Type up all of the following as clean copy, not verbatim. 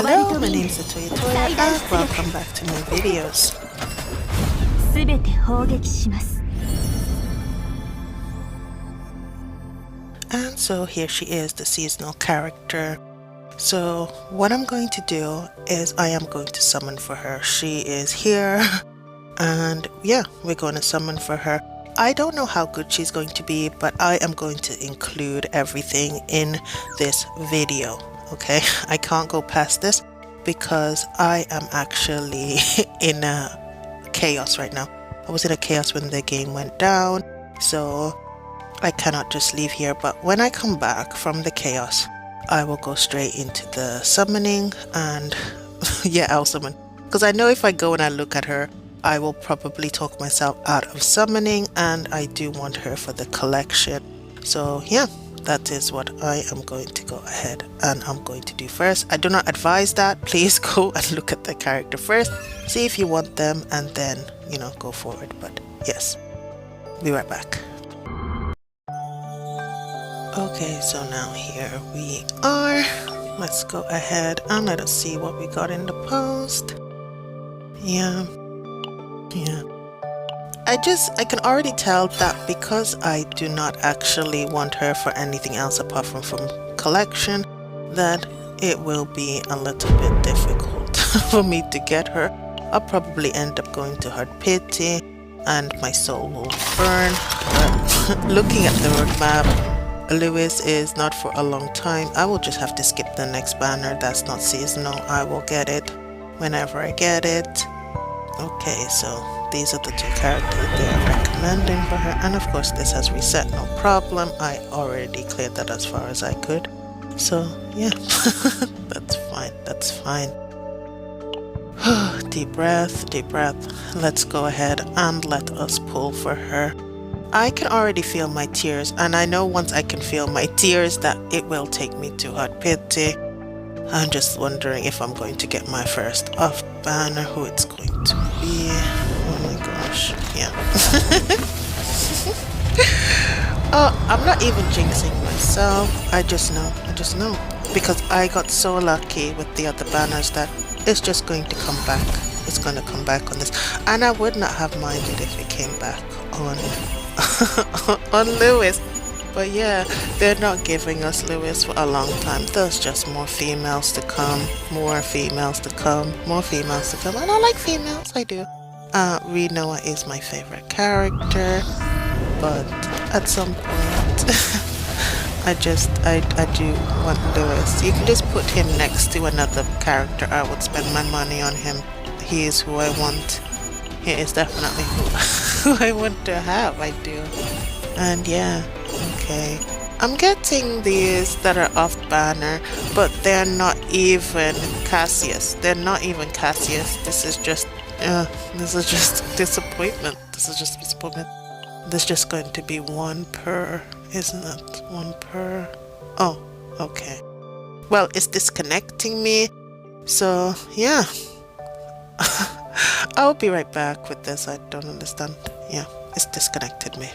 Hello, my name is Atoya and welcome back to my videos. And so here she is, the seasonal character. So what I'm going to do is I am going to summon for her. She is here and yeah, we're going to summon for her. I don't know how good she's going to be, but I am going to include everything in this video. Okay, I can't go past this because I am actually in a chaos right now. I was in a chaos when the game went down, so I cannot just leave here. But when I come back from the chaos, I will go straight into the summoning and yeah, I'll summon. Because I know if I go and I look at her, I will probably talk myself out of summoning, and I do want her for the collection. So yeah, that is what I am going to go ahead and I'm going to do first. I do not advise that. Please go and look at the character first, see if you want them, and then, you know, go forward. But yes, be right back. Okay, so now here we are. Let's go ahead and let us see what we got in the post. Yeah. I can already tell that because I do not actually want her for anything else apart from collection, that it will be a little bit difficult for me to get her. I'll probably end up going to hard pity and my soul will burn. But looking at the roadmap, Lewis is not for a long time. I will just have to skip the next banner. That's not seasonal. I will get it whenever I get it. Okay, so these are the two characters they are recommending for her, and of course this has reset, no problem. I already cleared that as far as I could, so yeah. that's fine. Deep breath. Let's go ahead and let us pull for her. I can already feel my tears, and I know once I can feel my tears that it will take me to hard pity. I'm just wondering if I'm going to get my first off banner, who it's going to be. Oh my gosh, yeah. Oh, I'm not even jinxing myself. I just know. Because I got so lucky with the other banners that it's just going to come back. It's going to come back on this. And I would not have minded if it came back on, on Lewis. But yeah, they're not giving us Lewis for a long time. There's just more females to come, more females to come. And I like females, I do. Renoa is my favorite character, but at some point, I do want Lewis. You can just put him next to another character. I would spend my money on him. He is who I want. He is definitely who I want to have, I do. And yeah. Okay, I'm getting these that are off banner, but they're not even Cassius. This is just disappointment. There's just going to be one per, isn't it? One per. Oh, okay. Well, it's disconnecting me, so yeah. I'll be right back with this. I don't understand. Yeah, it's disconnected me.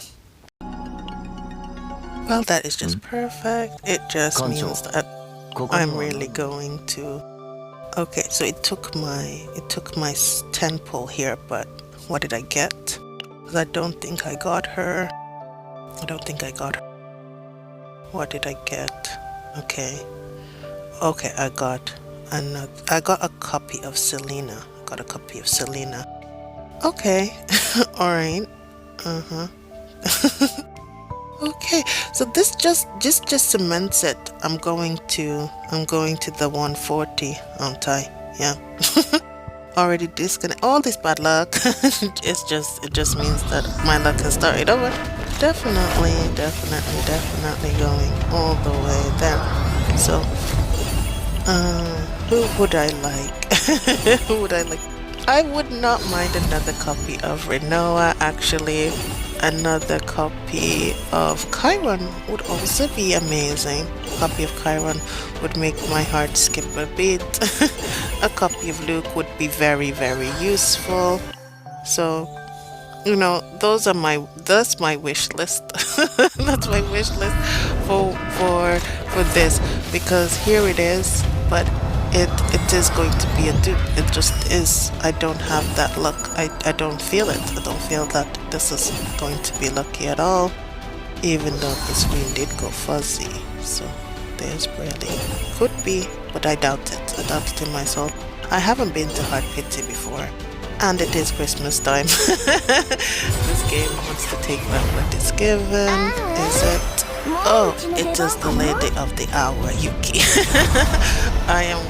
Well, that is just perfect. It just means that I'm really going to... Okay, so it took my 10 pull here, but what did I get? Because I don't think I got her. What did I get? Okay, I got a copy of Selena. Okay, alright. Okay, so this just cements it. I'm going to the 140, aren't I? Yeah. Already disconnect all this bad luck. it just means that my luck has started over. Definitely going all the way there. So who would I like? I would not mind another copy of Renoa, actually. Another copy of Chiron would also be amazing. A copy of Chiron would make my heart skip a beat. A copy of Luke would be very, very useful. So, you know, that's my wish list. That's my wish list for this, because here it is, but it is going to be a dupe. It just is. I don't have that luck. I don't feel it. I don't feel that this is going to be lucky at all, even though the screen did go fuzzy. So there's really could be, but I doubt it. I doubt it in my soul. I haven't been to Hard Pity before, and it is Christmas time. This game wants to take back what it's given. Is it? Oh, it is the lady of the hour, Yuki. I am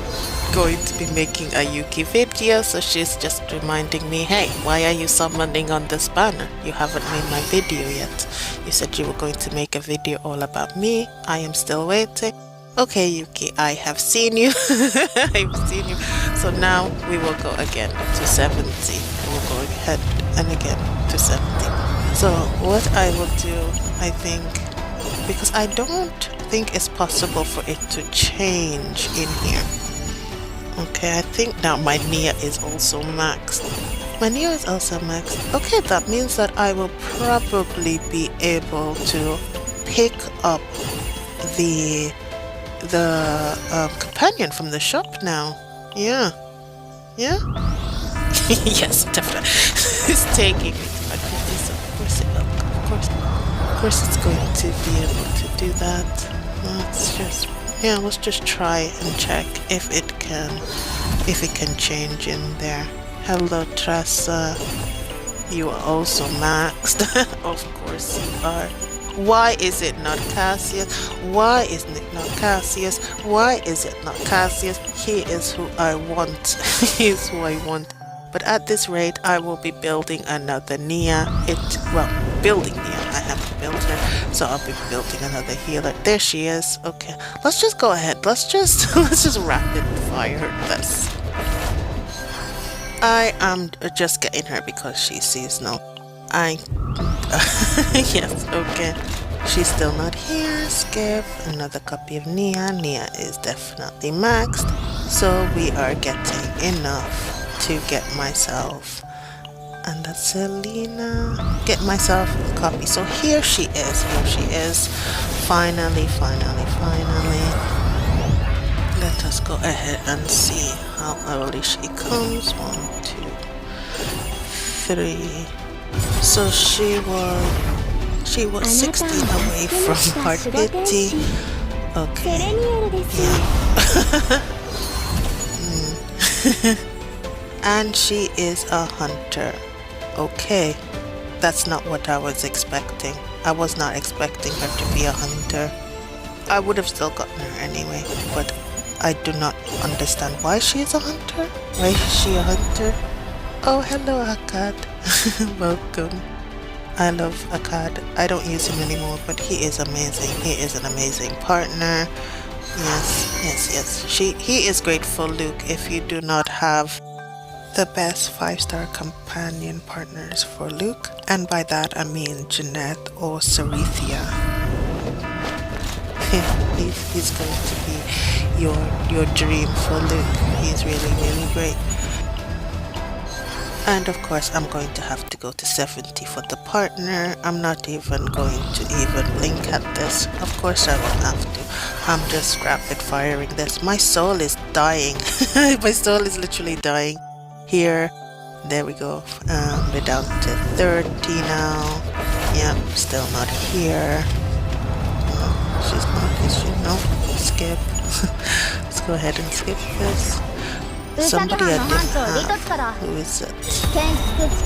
going to be making a Yuki video, so she's just reminding me, hey, why are you summoning on this banner? You haven't made my video yet. You said you were going to make a video all about me. I am still waiting. Okay, Yuki, I have seen you. I've seen you. So now we will go again to 70. We'll go ahead and again to 70. So what I will do, I think, because I don't think it's possible for it to change in here. Okay, I think now my Nia is also maxed. My Nia is also maxed. Okay, that means that I will probably be able to pick up the companion from the shop now. Yeah. Yeah? Yes, definitely. It's taking me to my goodness. Of course it will. Of course it's going to be able to do that. Let's just try and check if it can change in there. Hello, Tressa. You are also maxed. Of course you are. Why is it not Cassius? Why isn't it not Cassius? Why is it not Cassius? He is who I want. He is who I want. But at this rate, I will be building another Nia. Building Nia. I haven't built her, so I'll be building another healer. There she is. Okay, let's just go ahead. Let's just rapid fire this. I am just getting her because she's seasonal. Yes, okay. She's still not here. Skip. Another copy of Nia. Nia is definitely maxed. So we are getting enough to get myself, and that's Selena. Get myself a copy. So here she is. Here she is. Finally. Let us go ahead and see how early she comes. 1, 2, 3. So she was 16 away from Hard Pity. Okay. Yeah. And she is a hunter. Okay. That's not what I was expecting. I was not expecting her to be a hunter. I would have still gotten her anyway, but I do not understand why she is a hunter. Why is she a hunter? Oh, hello, Akkad. Welcome. I love Akkad. I don't use him anymore, but he is amazing. He is an amazing partner. Yes. He is great for Luke if you do not have the best 5-star companion partners for Luke. And by that I mean Jeanette or Serethia. He's going to be your dream for Luke. He's really great. And of course I'm going to have to go to 70 for the partner. I'm not even going to blink at this. Of course I will have to. I'm just rapid firing this. My soul is dying. My soul is literally dying. Here, there we go. We're down to 30 now. Yep, still not here. No, she's not, is she? No, skip. Let's go ahead and skip this. Somebody I didn't have. Who is it?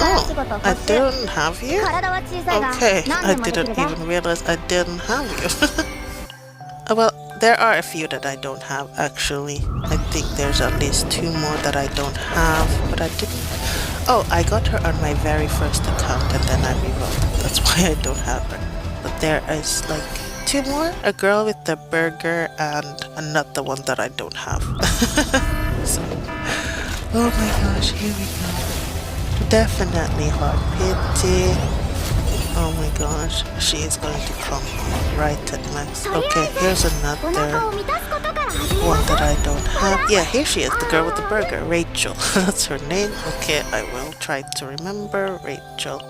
Oh, I didn't have you? Okay, I didn't even realize I didn't have you. Well, there are a few that I don't have actually. I think there's at least 2 more that I don't have, but I didn't. Oh, I got her on my very first account and then I revoked. That's why I don't have her. But there is like 2 more. A girl with the burger and another one that I don't have. So, oh my gosh, here we go. Definitely Hard Pity. Oh my gosh, she is going to come right at max. Okay, here's another one that I don't have. Yeah, here she is, the girl with the burger, Rachel. That's her name. Okay, I will try to remember Rachel.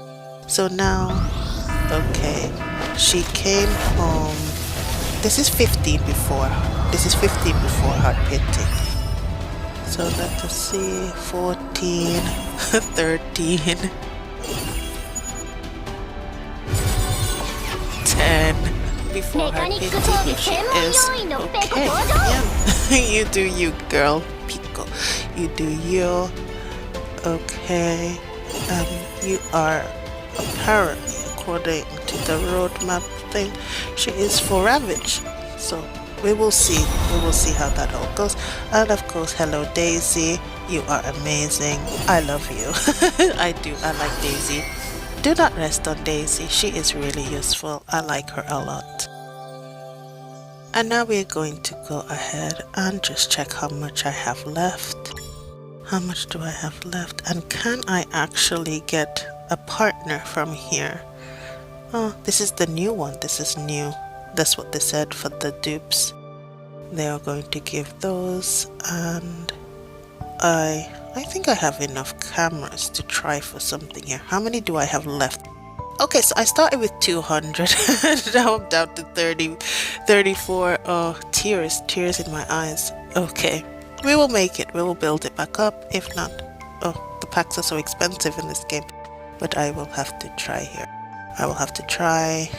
So now, okay, she came home. This is 15 before Hard Pity. So let us see, 14, 13, 10. Before her 50, here she is. Okay, yeah. You do you, girl. Peko. You do you. Okay. You are apparently, according to the roadmap thing, she is for Ravage. So we will see. We will see how that all goes. And of course, hello Daisy. You are amazing. I love you. I do. I like Daisy. Do not rest on Daisy. She is really useful. I like her a lot. And now we're going to go ahead and just check how much I have left. How much do I have left? And can I actually get a partner from here? Oh, this is the new one. This is new. That's what they said for the dupes. They are going to give those, and I think I have enough cameras to try for something here. How many do I have left? Okay, so I started with 200. Now I'm down to 30, 34. Oh, tears in my eyes. Okay, we will make it. We will build it back up. If not, oh, the packs are so expensive in this game. But I will have to try here. I will have to try.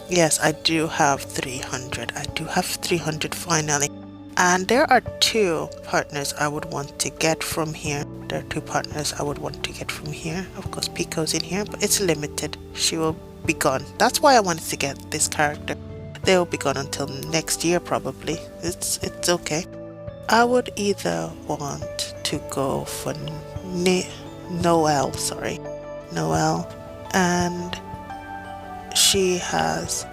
Yes, I do have 300. I do have 300 finally. And there are two partners I would want to get from here. There are two partners I would want to get from here. Of course, Peko's in here, but it's limited. She will be gone. That's why I wanted to get this character. They will be gone until next year probably. It's okay. I would either want to go for Noelle, and she has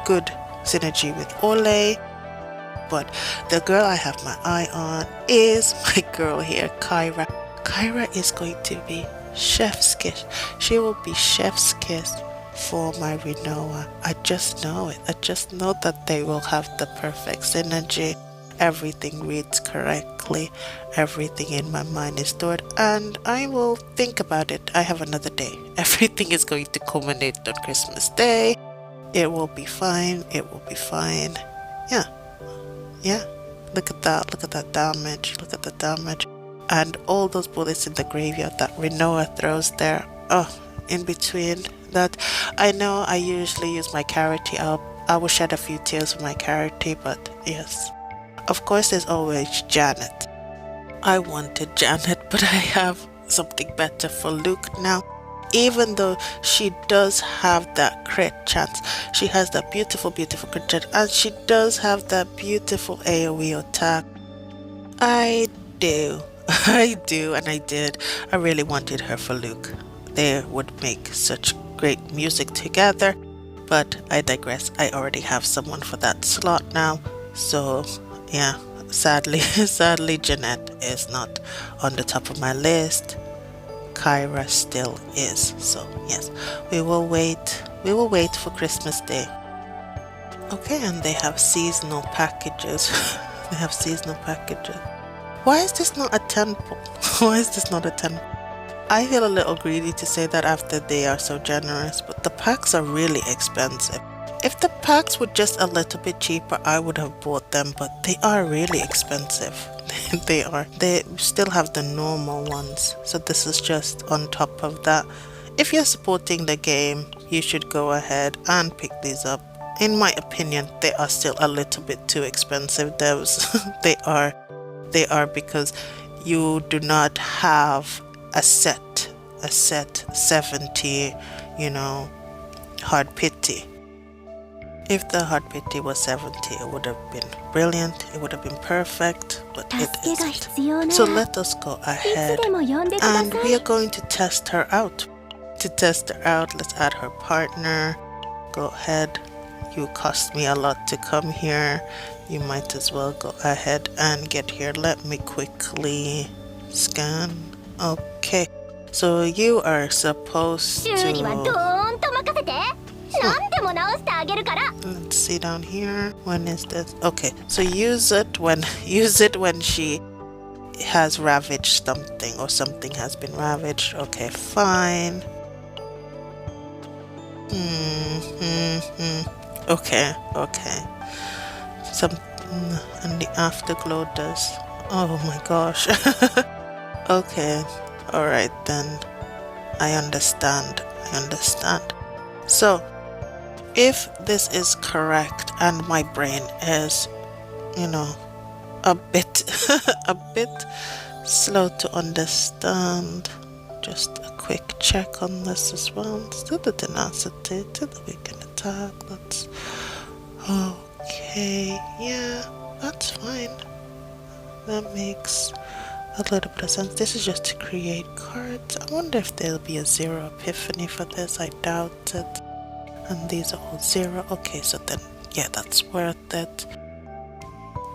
good synergy with Ole. But the girl I have my eye on is my girl here, Kyra. Kyra is going to be chef's kiss. She will be chef's kiss for my Rinoa. I just know it. I just know that they will have the perfect synergy. Everything reads correctly. Everything in my mind is stored, and I will think about it. I have another day. Everything is going to culminate on Christmas Day. It will be fine. It will be fine. Yeah, look at that damage, look at the damage. And all those bullets in the graveyard that Rinoa throws there. Oh, in between that, I know I usually use my Carity. I will shed a few tears for my Carity, but yes. Of course, there's always Janet. I wanted Janet, but I have something better for Luke now. Even though she does have that crit chance, she has that beautiful crit chance, and she does have that beautiful AoE attack. I do, and I did. I really wanted her for Luke. They would make such great music together, but I digress. I already have someone for that slot now, so yeah, sadly Jeanette is not on the top of my list. Kyra still is. So yes, we will wait for Christmas Day. Okay, and they have seasonal packages. They have seasonal packages. Why is this not a temple? Why is this not a temple? I feel a little greedy to say that after they are so generous, but the packs are really expensive. If the packs were just a little bit cheaper, I would have bought them, but they are really expensive. They are. They still have the normal ones, so this is just on top of that. If you're supporting the game, you should go ahead and pick these up. In my opinion, they are still a little bit too expensive, devs. They are because you do not have a set 70, hard pity. If the hard pity was 70, it would have been brilliant, it would have been perfect, but it isn't. So let us go ahead and we are going to test her out. To test her out, let's add her partner. Go ahead. You cost me a lot to come here. You might as well go ahead and get here. Let me quickly scan. Okay, so you are supposed to... Let's see down here. When is this? Okay, so use it when she has ravaged something or something has been ravaged. Okay, fine. Okay. Some and the afterglow does. Oh my gosh. Okay. Alright then. I understand. I understand. So, if this is correct and my brain is, you know, a bit a bit slow to understand, just a quick check on this as well. To the tenacity, to the weakened attack. That's okay. Yeah, that's fine. That makes a little bit of sense. This is just to create cards. I wonder if there'll be a zero epiphany for this. I doubt it. And these are all zero. Okay, so then, yeah, that's worth it.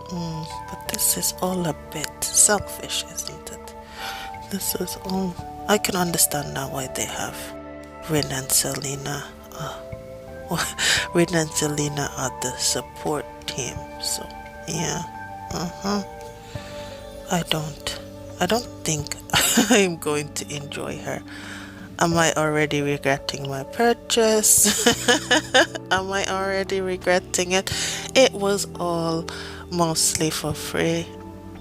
But this is all a bit selfish, isn't it? This is all... I can understand now why they have Rin and Selena. Rin and Selena are the support team. So, yeah. I don't think I'm going to enjoy her. Am I already regretting my purchase? Am I already regretting it? It was all mostly for free.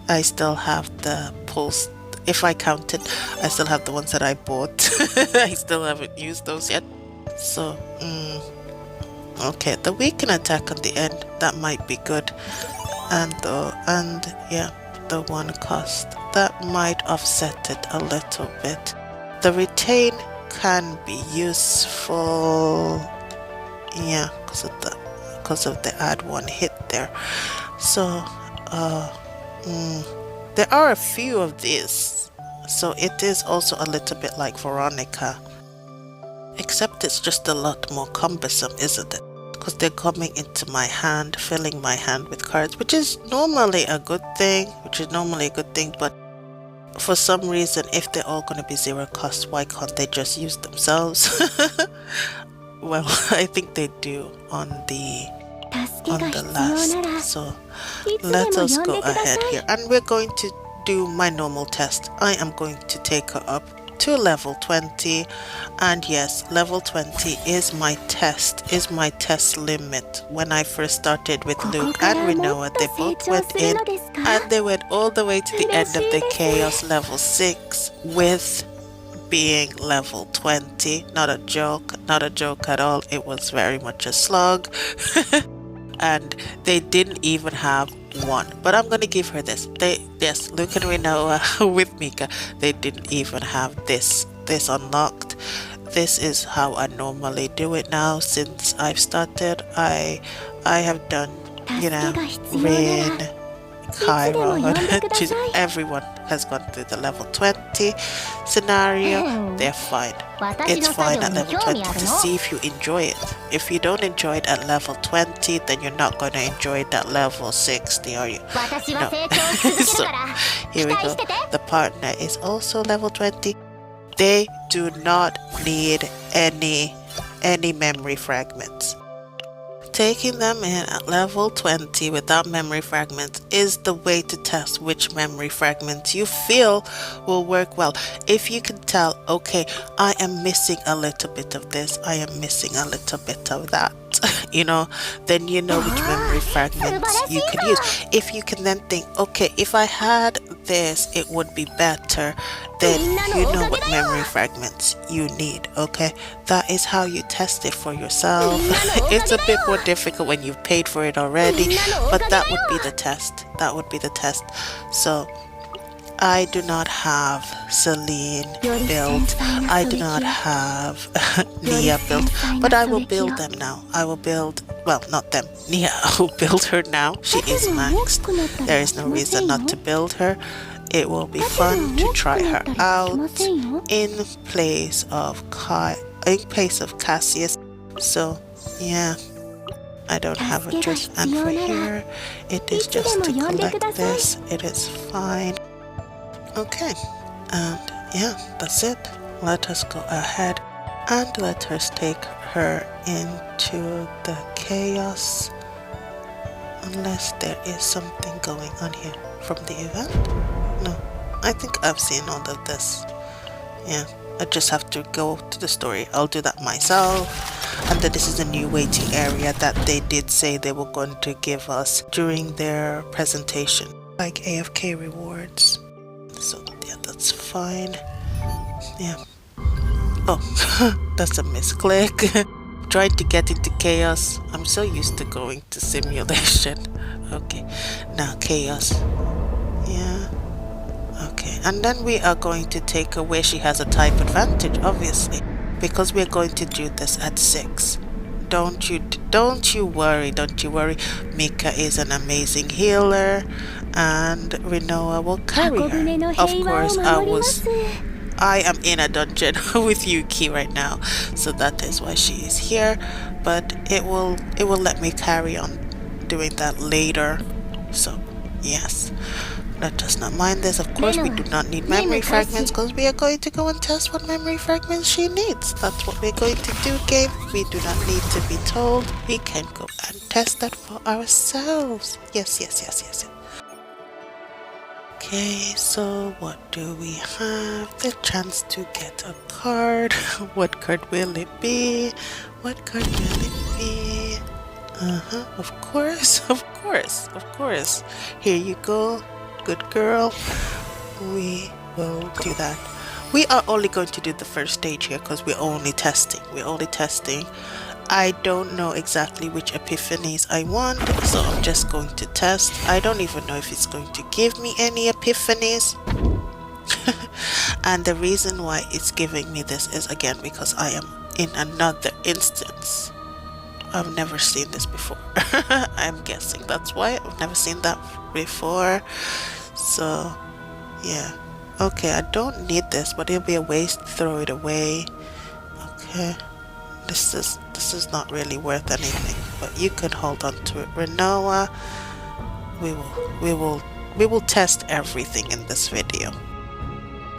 I still have the post. If I count it, I still have the ones that I bought. I still haven't used those yet. So, okay, the weaken attack on the end, that might be good. And yeah, the one cost, that might offset it a little bit. The retain can be useful, yeah, because of the add one hit there. So there are a few of these, so it is also a little bit like Veronica, except it's just a lot more cumbersome, isn't it? Because they're coming into my hand, filling my hand with cards, which is normally a good thing, but for some reason, if they're all going to be zero cost, why can't they just use themselves? Well, I think they do on the last. So let us go ahead here, and we're going to do my normal test. I am going to take her up to level 20, and yes, level 20 is my test limit. When I first started with Luke and Rinoa, they both went in and they went all the way to the end of the chaos level 6 with being level 20. Not a joke at all. It was very much a slog. And they didn't even have one, but I'm gonna give her this. Yes, Luke and Rinoa with Mika, they didn't even have this unlocked. This is how I normally do it now. Since I've started, I have done, Rin, Chiron, everyone has gone through the level 20 scenario. They're fine. It's fine at level 20 to see if you enjoy it. If you don't enjoy it at level 20, then you're not going to enjoy it at level 60, are you? No. So, here we go. The partner is also level 20. They do not need any memory fragments. Taking them in at level 20 without memory fragments is the way to test which memory fragments you feel will work well. If you can tell, okay, I am missing a little bit of this, I am missing a little bit of that, then you know which memory fragments you can use. If you can then think, okay, if I had this, it would be better, then you know what memory fragments you need, okay? That is how you test it for yourself. It's a bit more difficult when you've paid for it already, but that would be the test. So I do not have Celine built. I do not have Nia built, but I will build them now. I will build, well, not them. Nia, I will build her now. She is maxed. There is no reason not to build her. It will be fun to try her out in place of Cassius. So, yeah. I don't have a dress, and for here, it is just to collect this. It is fine. Okay, and yeah, that's it. Let us go ahead and let us take her into the chaos, unless there is something going on here from the event. No, I think I've seen all of this. Yeah, I just have to go to the story. I'll do that myself. And then this is a new waiting area that they did say they were going to give us during their presentation. like AFK rewards. So yeah, that's fine. Yeah. Oh, that's a misclick. Trying to get into chaos. I'm so used to going to simulation. Okay, now chaos. Yeah. Okay, and then we are going to take her where she has a type advantage, obviously, because we're going to do this at 6. Don't you worry. Mika is an amazing healer, and Rinoa will carry her. Of course, I am in a dungeon with Yuki right now, so that is why she is here. But it will let me carry on doing that later. So yes, let us not mind this. Of course, we do not need memory fragments because we are going to go and test what memory fragments she needs. That's what we're going to do, game. We do not need to be told. We can go and test that for ourselves. Yes. Okay, so what do we have? The chance to get a card. What card will it be? What card will it be? Of course. Here you go. Good girl. We will do that. We are only going to do the first stage here because we're only testing. I don't know exactly which epiphanies I want, so I'm just going to test. I don't even know if it's going to give me any epiphanies. And the reason why it's giving me this is again because I am in another instance. I've never seen this before. I'm guessing that's why I've never seen that before. So yeah, okay, I don't need this, but it'll be a waste to throw it away. Okay, this is not really worth anything, but you can hold on to it. Renoa, we will test everything in this video.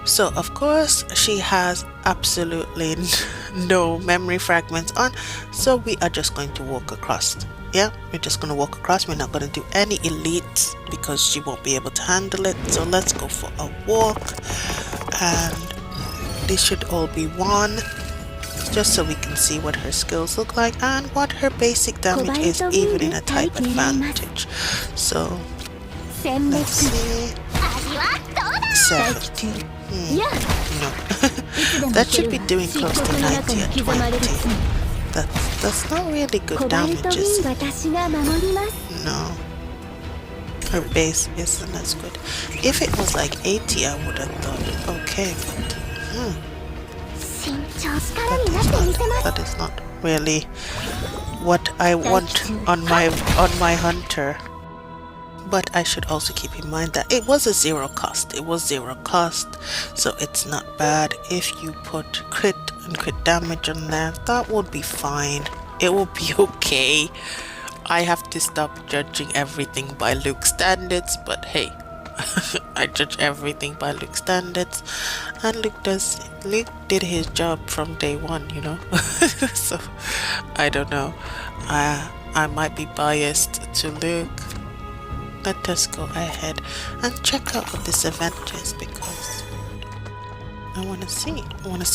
So of course she has absolutely no memory fragments on, so we are just going to walk across. Yeah, we're just going to walk across. We're not going to do any elites because she won't be able to handle it. So let's go for a walk, and this should all be one, just so we can see what her skills look like and what her basic damage is even in a type advantage. So let's see. 70. No. That should be doing close to 90 or 20. That's not really good damage, is it? No. Her base isn't as good. If it was like 80, I would have thought, okay, but that is not really what I want on my hunter. But I should also keep in mind that it was a zero cost. So it's not bad. If you put crit and crit damage on there, that would be fine. It will be okay. I have to stop judging everything by Luke standards, but hey, I judge everything by Luke standards, and Luke did his job from day one, you know. So I don't know. I might be biased to Luke. Let us go ahead and check out what this event is because I want to see.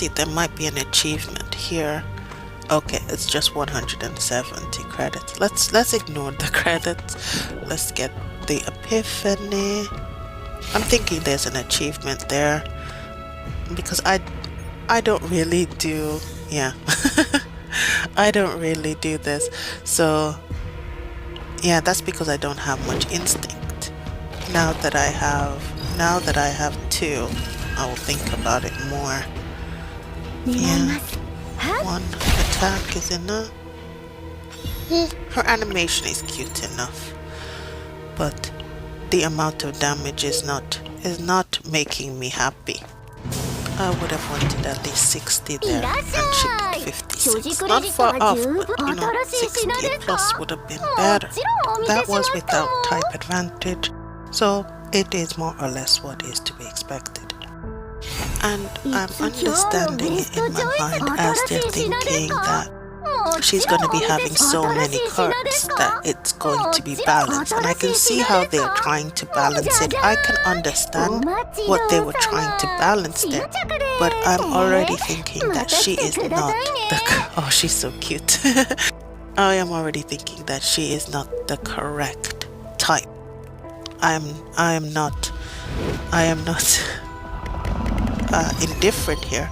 There might be an achievement here. Okay, it's just 170 credits. Let's ignore the credits. Let's get the epiphany. I'm thinking there's an achievement there because I don't really do, yeah. I don't really do this. So yeah, that's because I don't have much instinct. Now that I have 2, I will think about it more. Yeah, 1 attack is enough. Her animation is cute enough, but the amount of damage is not making me happy. I would have wanted at least 60 there, and she did 56. Not far off, but you know, 60 plus would have been better. That was without type advantage, so it is more or less what is to be expected. And I'm understanding it in my mind as they're thinking that she's going to be having so many cards that it's going to be balanced, and I can see how they're trying to balance it. I can understand what they were trying to balance there, but I'm already thinking that she is not oh, she's so cute. I am already thinking that she is not the correct type. I am not indifferent here.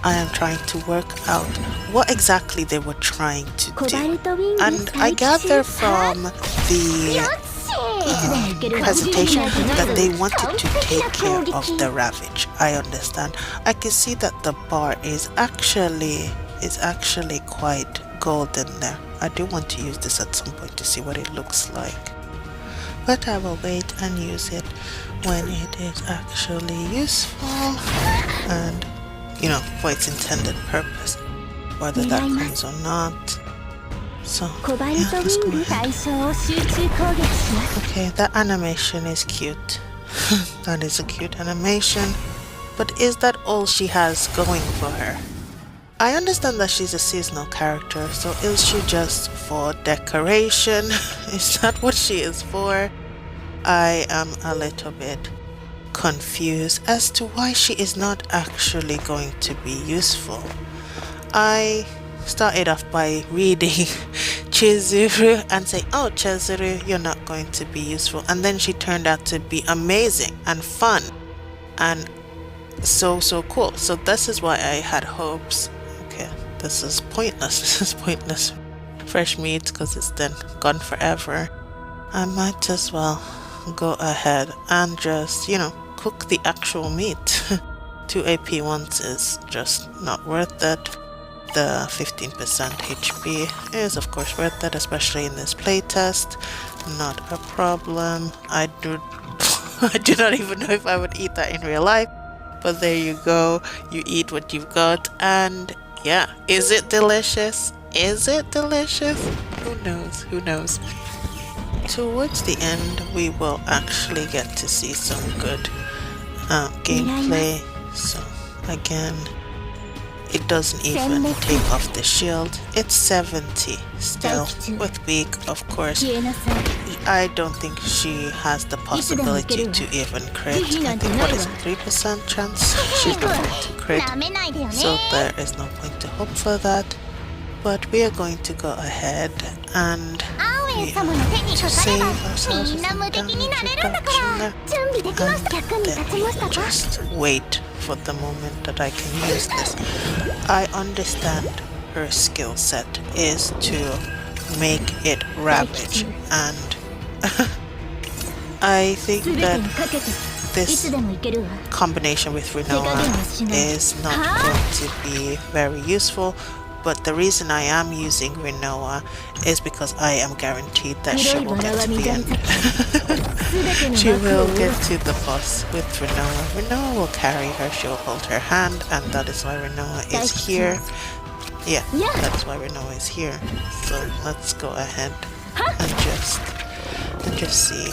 I am trying to work out what exactly they were trying to do. And I gather from the presentation that they wanted to take care of the ravage. I understand. I can see that the bar is actually quite golden there. I do want to use this at some point to see what it looks like. But I will wait and use it when it is actually useful and, you know, for its intended purpose, whether that comes or not. So, yeah, let's go ahead. Okay, that animation is cute. That is a cute animation. But is that all she has going for her? I understand that she's a seasonal character, so is she just for decoration? Is that what she is for? I am a little bit confused as to why she is not actually going to be useful. I started off by reading Chizuru and saying, oh Chizuru, you're not going to be useful, and then she turned out to be amazing and fun and so cool. So this is why I had hopes. Okay, this is pointless. This is pointless. Fresh meat, because it's then gone forever. I might as well go ahead and just, you know, cook the actual meat. 2 AP once is just not worth it. The 15% HP is of course worth it, especially in this playtest. Not a problem. I do not even know if I would eat that in real life, but there you go. You eat what you've got, and yeah, is it delicious? Is it delicious? Who knows? Who knows? Towards the end, we will actually get to see some good gameplay. So again, it doesn't even take off the shield. It's 70 still with weak, of course. I don't think she has the possibility to even crit. I think, what is it, 3% chance she's not going to crit, so there is no point to hope for that. But we are going to go ahead and to save ourselves with some damage reduction there, and then just wait for the moment that I can use this. I understand her skill set is to make it ravage, and I think that this combination with Rinoa is not going to be very useful. But the reason I am using Rinoa is because I am guaranteed that she will get to the end. She will get to the boss with Rinoa. Rinoa will carry her, she will hold her hand, and that is why Rinoa is here. Yeah, that's why Rinoa is here. So let's go ahead and just see.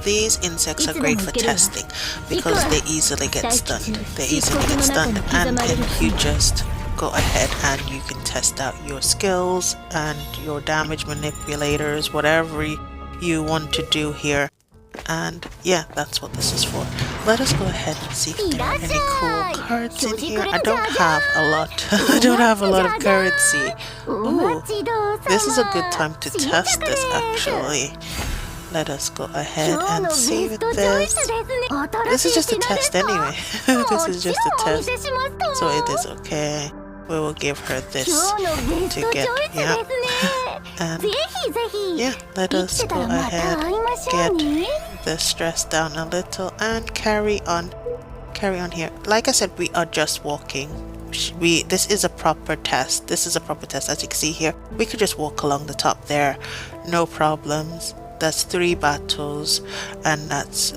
These insects are great for testing because they easily get stunned. They easily get stunned, and then you just go ahead and you can test out your skills and your damage manipulators, whatever you want to do here. And yeah, that's what this is for. Let us go ahead and see if there are any cool cards in here. I don't have a lot. I don't have a lot of currency. Ooh, this is a good time to test this actually. Let us go ahead and see with this. This is just a test anyway. This is just a test, so it is okay. We will give her this to get, yeah. And yeah, let us go ahead, get the stress down a little and carry on here. Like I said, we are just walking. This is a proper test. This is a proper test, as you can see here. We could just walk along the top there, no problems. That's 3 battles, and that's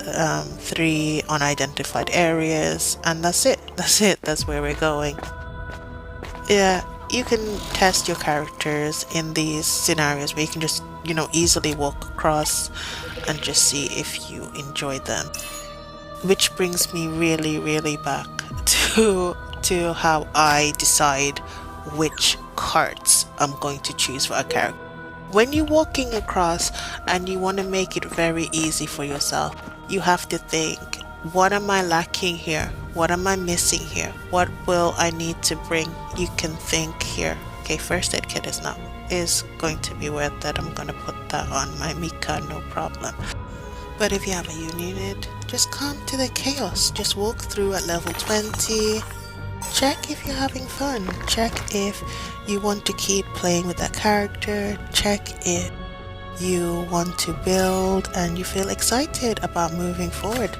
3 unidentified areas, and that's it. That's where we're going. Yeah, you can test your characters in these scenarios where you can just, you know, easily walk across and just see if you enjoy them. Which brings me really back to how I decide which cards I'm going to choose for a character. When you're walking across and you want to make it very easy for yourself, you have to think, what am I lacking here? What am I missing here? What will I need to bring? You can think here. Okay, first aid kit is going to be worth it. I'm going to put that on my Mika, no problem. But if you have a unit, just come to the chaos. Just walk through at level 20. Check if you're having fun. Check if you want to keep playing with that character. Check if you want to build and you feel excited about moving forward.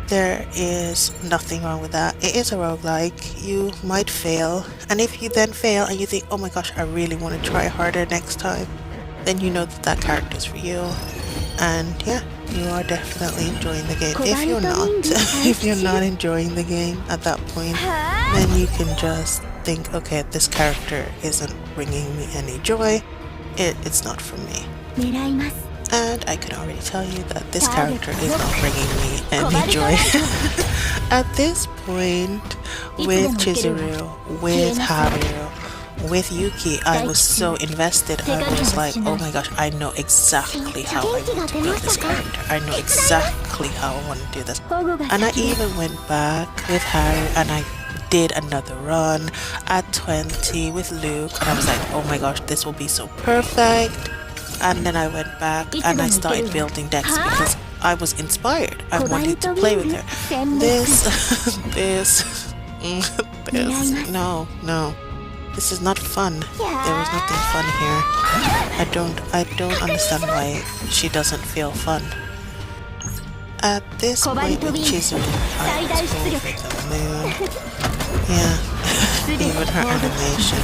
There is nothing wrong with that. It is a roguelike. You might fail. And if you then fail and you think, oh my gosh, I really want to try harder next time, then you know that that character is for you. And yeah, you are definitely enjoying the game. If you're not, if you're not enjoying the game at that point, then you can just think, okay, this character isn't bringing me any joy. It's not for me. And I can already tell you that this character is not bringing me any joy. At this point, with Chizuru, with Haru, with Yuki, I was so invested. I was like, oh my gosh, I know exactly how I want to build this character. I know exactly how I want to do this. And I even went back with Haru and I did another run at 20 with Luke. And I was like, oh my gosh, this will be so perfect. And then I went back and I started building decks because I was inspired. I wanted to play with her. This, no. This is not fun. There is nothing fun here. I don't understand why she doesn't feel fun. At this point with Chizuru, I was over the moon. Yeah, even her animation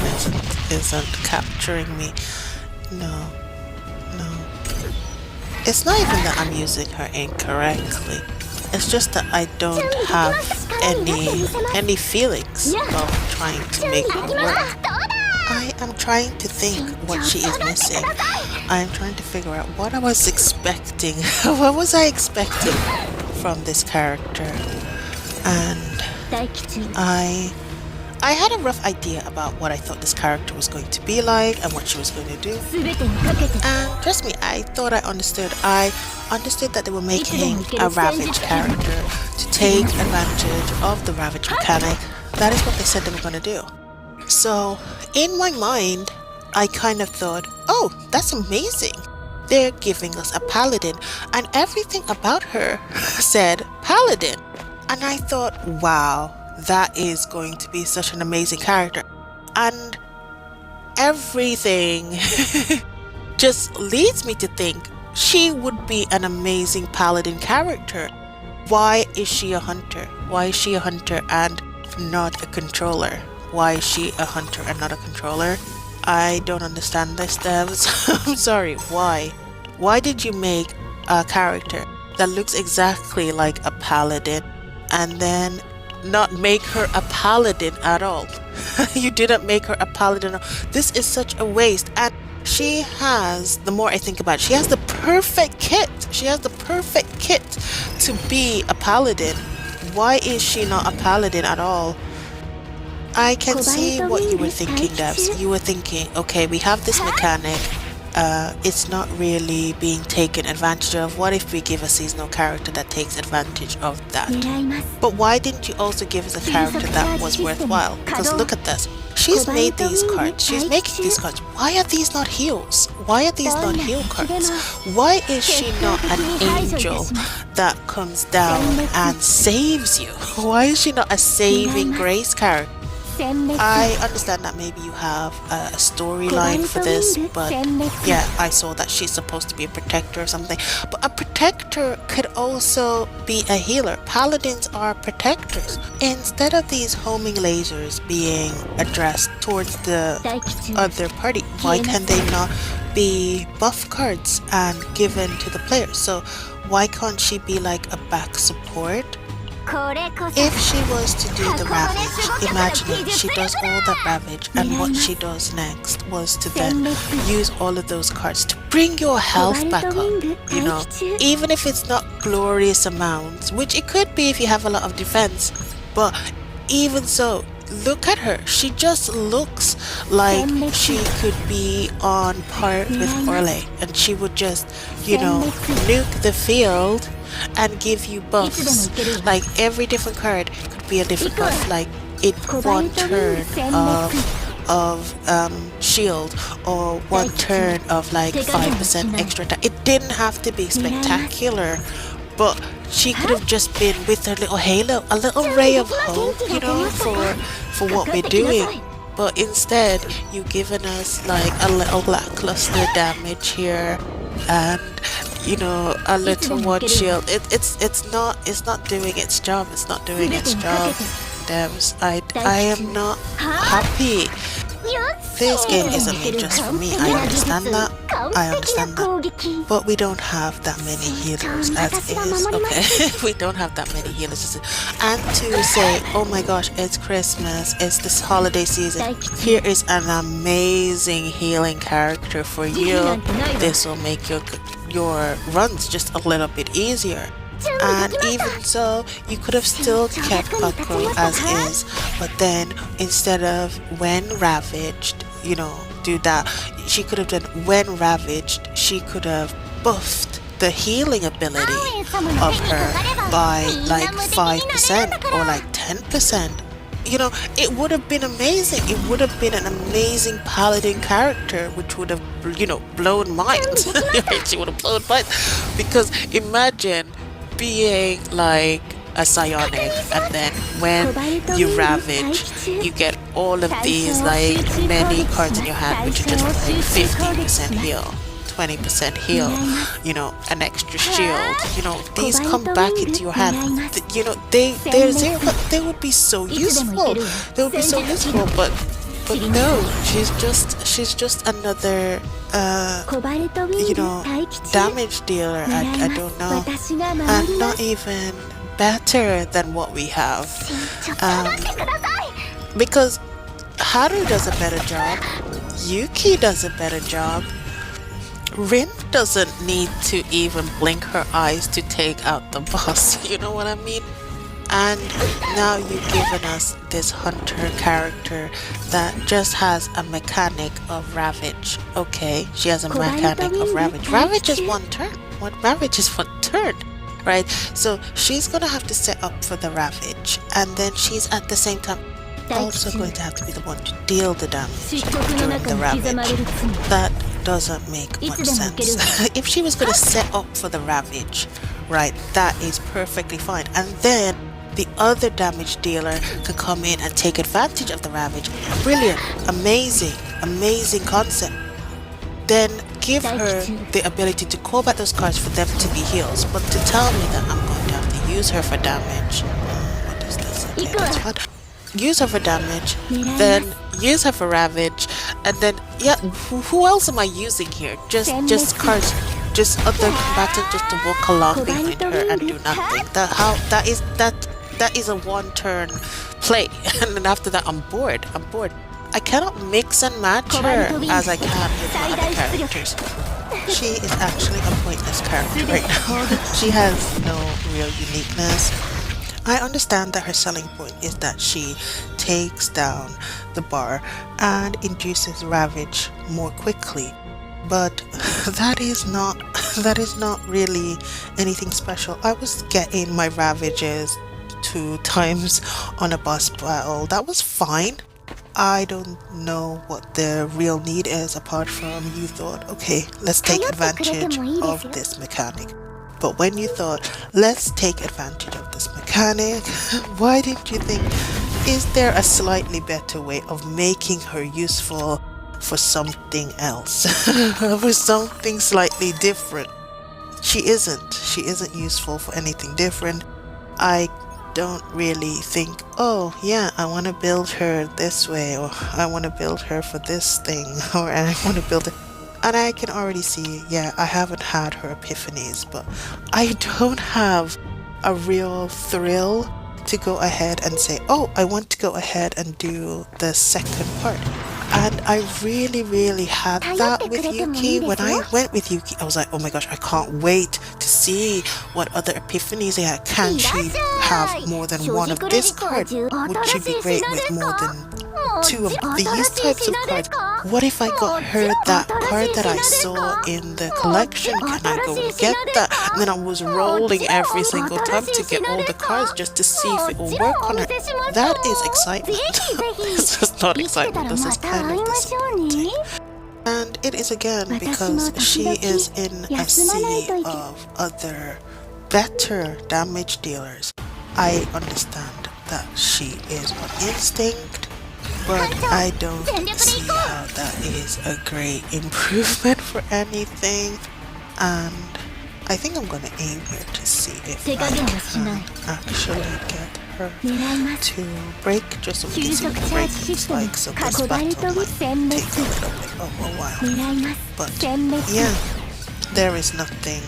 isn't capturing me. No. It's not even that I'm using her incorrectly. It's just that I don't have any feelings of trying to make her work. I am trying to think what she is missing. I am trying to figure out what I was expecting. What was I expecting from this character? And I had a rough idea about what I thought this character was going to be like and what she was going to do. And trust me, I thought I understood. I understood that they were making a Ravage character to take advantage of the Ravage mechanic. That is what they said they were going to do. So, in my mind, I kind of thought, oh, that's amazing. They're giving us a paladin, and everything about her said paladin. And I thought, wow, that is going to be such an amazing character. And everything just leads me to think she would be an amazing paladin character. Why is she a hunter? Why is she a hunter and not a controller? Why is she a hunter and not a controller? I don't understand this, devs. I'm sorry, why? Why did you make a character that looks exactly like a paladin and then not make her a paladin at all? You didn't make her a paladin. This is such a waste. And she has, the more I think about it, she has the perfect kit. She has the perfect kit to be a paladin. Why is she not a paladin at all? I can see what you were thinking, devs. You were thinking, okay, we have this mechanic. It's not really being taken advantage of. What if we give a seasonal character that takes advantage of that? But why didn't you also give us a character that was worthwhile? Because look at this. She's made these cards. She's making these cards. Why are these not heals? Why are these not heal cards? Why is she not an angel that comes down and saves you? Why is she not a saving grace character? I understand that maybe you have a storyline for this, but yeah, I saw that she's supposed to be a protector or something. But a protector could also be a healer. Paladins are protectors. Instead of these homing lasers being addressed towards the other party, why can they not be buff cards and given to the player? So why can't she be like a back support? If she was to do the Ravage, imagine it, she does all that Ravage, and what she does next was to then use all of those cards to bring your health back up, you know, even if it's not glorious amounts, which it could be if you have a lot of defense, but even so, look at her. She just looks like she could be on par with Orle, and she would just, you know, nuke the field and give you buffs. Like every different card could be a different buff. Like it one turn of shield or one turn of like 5% extra attack. It didn't have to be spectacular But she could have just been with her little halo, a little ray of hope, you know, for what we're doing. But instead, you've given us like a little lackluster damage here, and you know, a little one shield. It's not doing its job. It's not doing its job. Devs, I am not happy. This game isn't made just for me. I understand that. I understand that. But we don't have that many healers as is. Okay, we don't have that many healers. And to say, oh my gosh, it's Christmas, it's this holiday season. Here is an amazing healing character for you. This will make your runs just a little bit easier. And even so, you could have still kept Peko as is, but then instead of when ravaged, you know, do that, she could have done when ravaged, she could have buffed the healing ability of her by like 5% or like 10%. You know, it would have been amazing. It would have been an amazing paladin character, which would have, you know, blown minds. She would have blown minds. Because imagine being like a psionic, and then when you ravage, you get all of these like many cards in your hand, which are just like 15% heal, 20% heal, you know, an extra shield, you know, these come back into your hand. You know, they're zero, but they would be so useful. They would be so useful, but no, she's just another you know, damage dealer. I don't know, and not even better than what we have, because Haru does a better job, Yuki does a better job, Rin doesn't need to even blink her eyes to take out the boss, you know what I mean? And now you've given us this hunter character that just has a mechanic of ravage. Okay, she has a mechanic of ravage. Ravage is one turn. What ravage is one turn, right? So she's gonna have to set up for the ravage, and then she's at the same time also going to have to be the one to deal the damage during the ravage. That doesn't make much sense. If she was gonna set up for the ravage, right, that is perfectly fine, and then the other damage dealer can come in and take advantage of the ravage. Brilliant, amazing concept. Then give her the ability to call back those cards for them to be heals. But to tell me that I'm going to have to use her for damage, what is this? Okay, that's fine. Use her for damage, then use her for ravage, and then yeah, who else am I using here? Just cards, just other combatants just to walk along behind her and do nothing. That is a one turn play, and then after that I'm bored. I cannot mix and match her as I can with my other characters. She is actually a pointless character right now. She has no real uniqueness. I understand that her selling point is that she takes down the bar and induces ravage more quickly, but that is not really anything special. I was getting my ravages 2 times on a boss battle. That was fine. I don't know what the real need is apart from you thought, okay, let's take advantage of this mechanic. But when you thought, let's take advantage of this mechanic, why didn't you think, is there a slightly better way of making her useful for something else? For something slightly different? She isn't useful for anything different. I don't really think, oh yeah, I want to build her this way, or I want to build her for this thing, or I want to build it. And I can already see, yeah, I haven't had her epiphanies, but I don't have a real thrill to go ahead and say, oh, I want to go ahead and do the second part. And I really had that with Yuki. When I went with Yuki, I was like, oh my gosh, I can't wait to see what other epiphanies they had. Can she have more than one of this card? Would she be great with more than 2 of these types of cards? What if I got her that card that I saw in the collection? Can I go and get that? And then I was rolling every single time to get all the cards just to see if it will work on her. That is excitement. This is not excitement, this is kind of disappointing. And it is again because she is in a sea of other better damage dealers. I understand that she is on instinct, but I don't see how that is a great improvement for anything. And I think I'm gonna aim here to see if I can actually get her to break, just so we can see what the break looks like. So this battle might take a little bit of a while. But yeah, there is nothing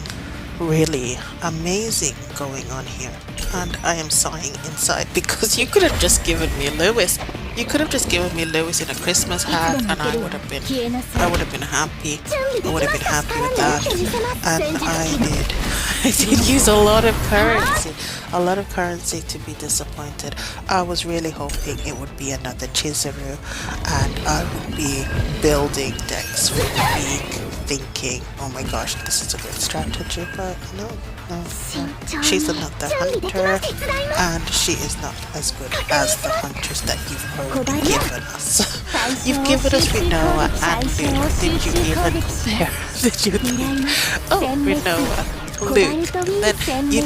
really amazing going on here. And I am sighing inside because you could have just given me Lewis. You could have just given me Lewis in a Christmas hat and I would have been happy. I would have been happy with that. And I did use a lot of currency to be disappointed. I was really hoping it would be another Chizuru and I would be building decks for the week, thinking, oh my goch, this is a good strategy, but no. She's another hunter, and she is not as good as the hunters that you've already given us. You've given us Rinoa and Luke. Did you even compare? Did you think, oh, Rinoa, Luke,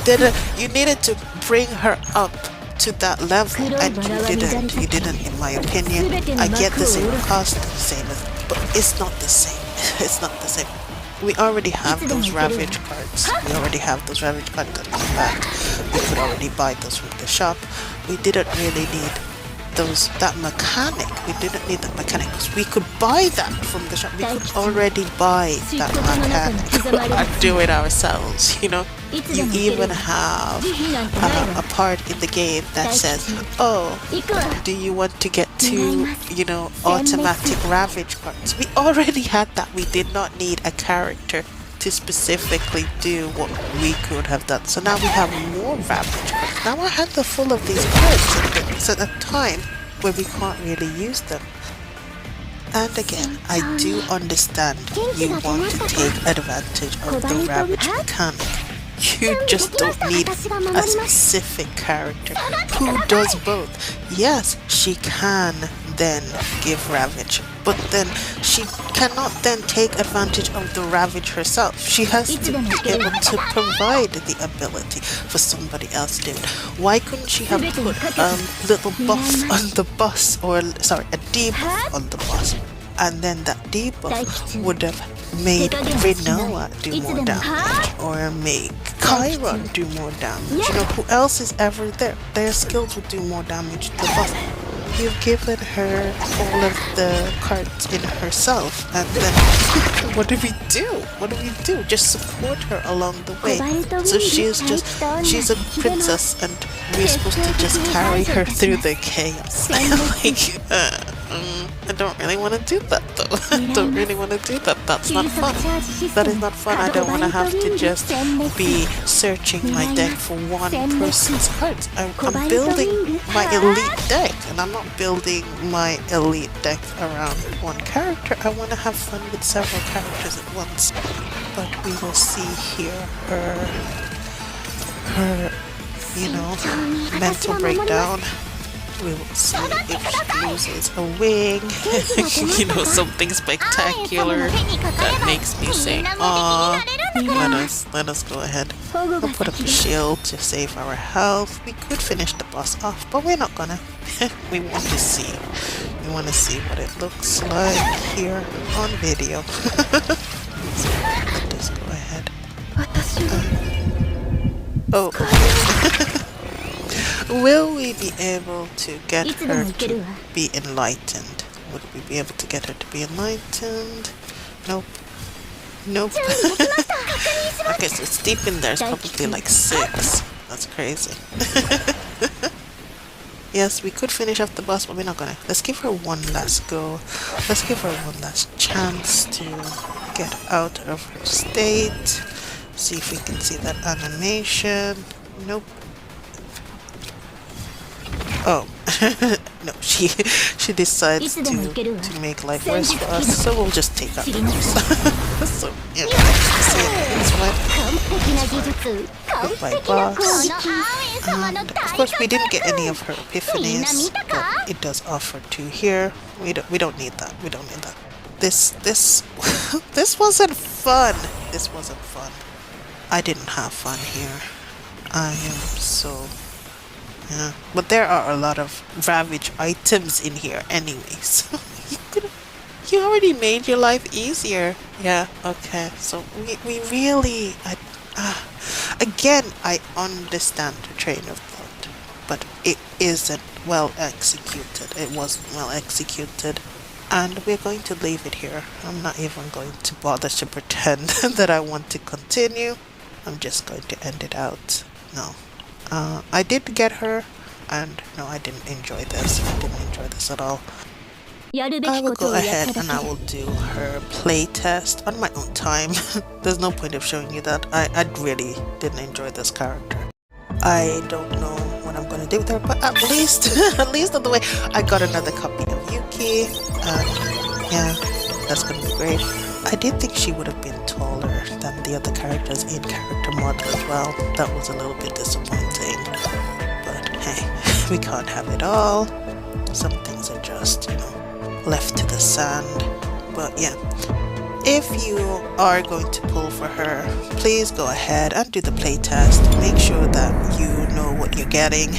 then you needed to bring her up to that level, and you didn't, in my opinion. I get the same cost, same as, but it's not the same. It's not the same. We already have those Ravage cards. We already have those Ravage cards in fact. We could already buy those from the shop. We didn't really need that mechanic. We didn't need that mechanic because we could buy that from the shop. We could already buy that mechanic and do it ourselves, you know? You even have a part in the game that says, oh, do you want to get 2, you know, automatic Ravage cards? We already had that. We did not need a character to specifically do what we could have done. So now we have more Ravage cards. Now I have the full of these cards at a time where we can't really use them. And again, I do understand you want to take advantage of the Ravage mechanic. You just don't need a specific character who does both. Yes, she can then give Ravage, but then she cannot then take advantage of the Ravage herself. She has to be able to provide the ability for somebody else to do it. Why couldn't she have put a little buff on the boss, or sorry, a debuff on the boss? And then that debuff would have made Rinoa do more damage, or make Chiron do more damage. You know, who else is ever there? Their skills would do more damage to the boss. You've given her all of the cards in herself, and then what do we do? What do we do? Just support her along the way. So she's a princess, and we're supposed to just carry her through the chaos. Like, I don't really want to do that though. I don't really want to do that. That's not fun. That is not fun. I don't want to have to just be searching my deck for one person's cards. I'm building my elite deck, and I'm not building my elite deck around one character. I want to have fun with several characters at once. But we will see here her, you know, mental breakdown. We will see if she loses a wing, you know, something spectacular that makes me say, "Aw." Let us go ahead. We'll put up a shield to save our health. We could finish the boss off, but we're not gonna. We want to see. We want to see what it looks like here on video. So let us go ahead. Oh. Will we be able to get her to be enlightened? Would we be able to get her to be enlightened? Nope. Nope. Okay, so it's deep in there. It's probably like 6. That's crazy. Yes, we could finish off the boss, but we're not gonna. Let's give her one last go. Let's give her one last chance to get out of her state. See if we can see that animation. Nope. Oh, no, she decides to make life worse for us, so we'll just take out the boss. So, yeah, goodbye boss. And of course we didn't get any of her epiphanies, but it does offer 2 here. We don't need that. We don't need that. This this wasn't fun. This wasn't fun. I didn't have fun here. I am so, yeah. But there are a lot of Ravage items in here anyway, so you could you already made your life easier. Yeah, okay. So we really, again, I understand the train of thought, but it isn't well executed. It wasn't well executed. And we're going to leave it here. I'm not even going to bother to pretend that I want to continue. I'm just going to end it out. No. I did get her, and no, I didn't enjoy this. I didn't enjoy this at all. I will go ahead and I will do her playtest on my own time. There's no point of showing you that. I really didn't enjoy this character. I don't know what I'm gonna do with her, but at least at least on the way I got another copy of Yuki, and yeah, that's gonna be great. I did think she would have been taller than the other characters in character model as well. That was a little bit disappointing, but hey, we can't have it all. Some things are just, left to the sand. But yeah, if you are going to pull for her, please go ahead and do the playtest. Make sure that you know what you're getting.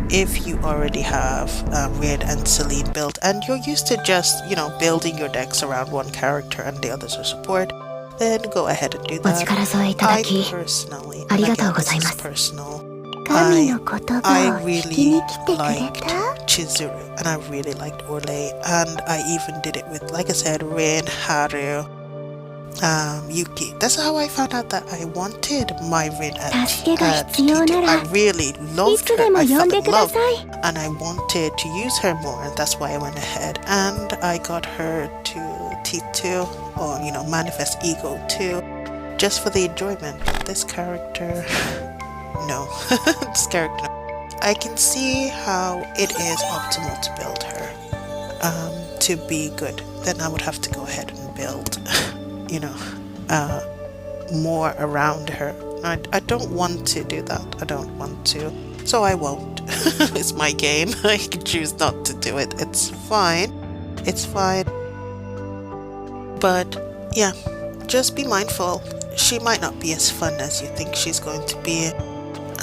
If you already have Red and Celine built and you're used to just, building your decks around one character and the others are support, then go ahead and do that. I personally, and again, this is personal, I really liked Chizuru and I really liked Orlais, and I even did it with, like I said, Rin, Haru, Yuki. That's how I found out that I wanted my Rin at T2. I really loved her. I fell in love and I wanted to use her more, and that's why I went ahead and I got her to T2, or Manifest Ego 2, just for the enjoyment. This character, no. This character, I can see how it is optimal to build her to be good. Then I would have to go ahead and build more around her. I don't want to do that. I don't want to, so I won't. It's my game. I can choose not to do it. It's fine. It's fine. But yeah, just be mindful. She might not be as fun as you think she's going to be.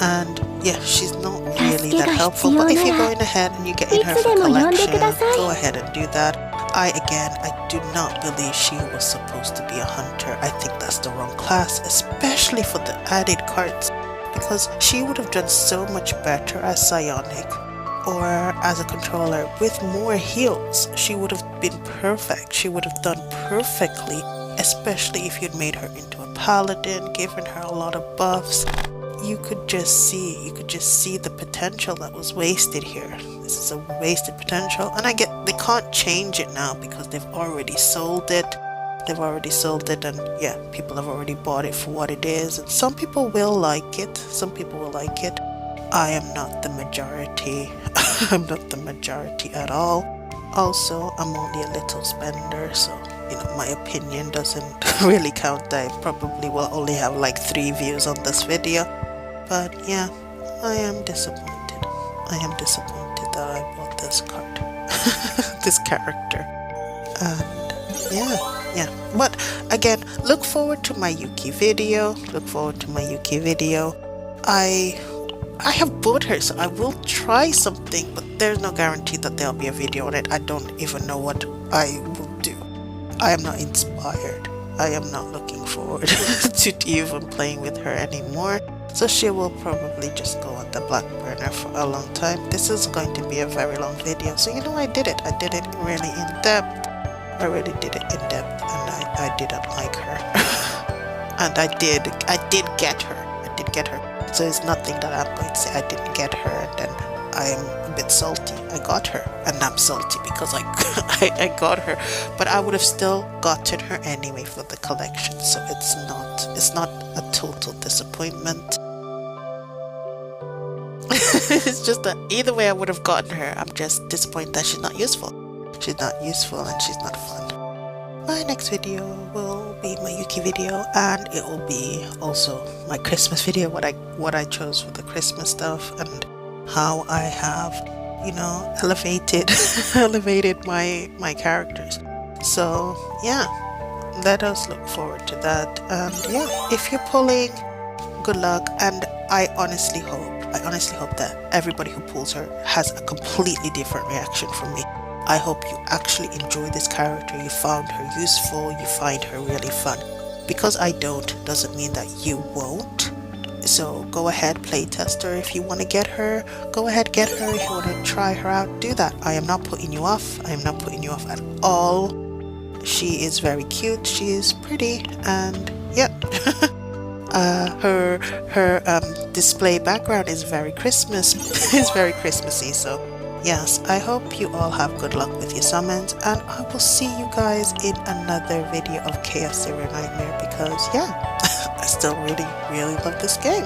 And yeah, she's not really that helpful, but if you're going ahead and you're getting her for collection, go ahead and do that. I do not believe she was supposed to be a hunter. I think that's the wrong class, especially for the added cards, because she would have done so much better as psionic or as a controller with more heals. She would have been perfect. She would have done perfectly, especially if you'd made her into a paladin, given her a lot of buffs. You could just see the potential that was wasted here. This is a wasted potential, and I get they can't change it now because they've already sold it. And yeah, people have already bought it for what it is, and some people will like it. I am not the majority. I'm not the majority at all. Also, I'm only a little spender, so my opinion doesn't really count. I probably will only have like 3 views on this video. But yeah, I am disappointed. That I bought this card. This character. And yeah. But again, look forward to my Yuki video. I have bought her, so I will try something, but there's no guarantee that there'll be a video on it. I don't even know what I will do. I am not inspired. I am not looking forward to even playing with her anymore. So she will probably just go on the back burner for a long time. This is going to be a very long video. So I did it. I did it really in depth. I really did it in depth, and I didn't like her. And I did get her. So it's nothing that I'm going to say I didn't get her and then I'm a bit salty. I got her, and I'm salty because I got her, but I would have still gotten her anyway for the collection, so it's not a total disappointment. It's just that either way I would have gotten her. I'm just disappointed that she's not useful and she's not fun. My next video will be my Yuki video, and it will be also my Christmas video, what I chose for the Christmas stuff and how I have, elevated my characters. So yeah, let us look forward to that. And yeah, if you're pulling, good luck. And I honestly hope that everybody who pulls her has a completely different reaction from me. I hope you actually enjoy this character, you found her useful, you find her really fun. Because I don't doesn't mean that you won't. So go ahead, play test her if you want to get her. Go ahead, get her if you want to try her out. Do that. I am not putting you off. I am not putting you off at all. She is very cute. She is pretty, and yeah. Her display background is very Christmas is very Christmassy. So yes, I hope you all have good luck with your summons, and I will see you guys in another video of Chaos Zero Nightmare, because yeah, I still really love this game.